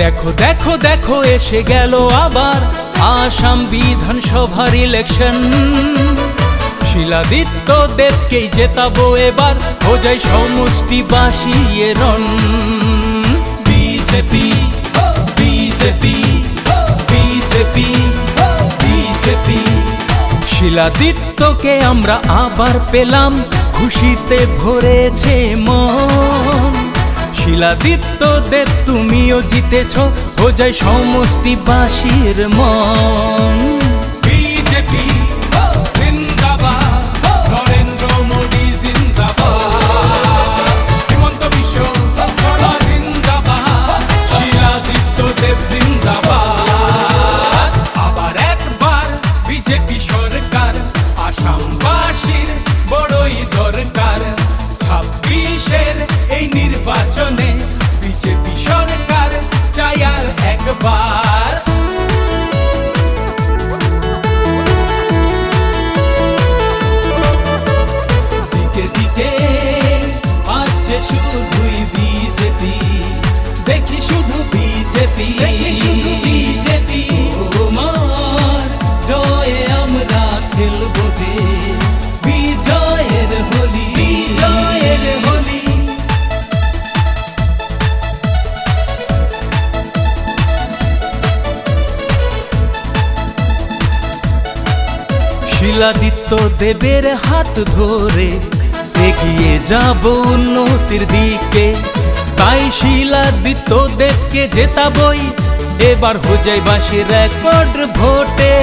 দেখো দেখো দেখো এসে গেল আবার আসাম বিধানসভার ইলেকশন। শিলাদিত্য দেবকেই জেতাবো এবার, হো যায় সমষ্টিবাসী রণ। BJP BJP BJP BJP. শিলাদিত্যকে আমরা আবার পেলাম, খুশিতে ভরেছে মন। শিলাদিত্য দেব তুমিও জিতেছ, হো যায় সমষ্টিবাসীর মন। বিজেপি জিন্দাবাদ, নরেন্দ্র মোদি জিন্দাবাদ, হিমন্ত বিশ্ব শর্মা জিন্দাবাদ, শিলাদিত্য দেব জিন্দাবাদ। আবার একবার বিজেপি সরকার আসামবাসীর বড়ই দরকার। 26-এর এই নির্বাচনে বিজেপি সরকার চাই আর একবার। দিকে দিকে আজ যে শুধুই বিজেপি, দেখি শুধু বিজেপি, দেখি শুধু বিজেপি। তোমার জয়ে আমরা খেলবো যে বিজয়ের হোলি, বিজয়ের হোলি। শিলাদিত্য দেবের হাত ধরে এগিয়ে যাব উন্নতির দিকে, তাই শিলাদিত্য দেবকে জেতাবই এবার, হো যায় বাসী রেকর্ড ভোটে।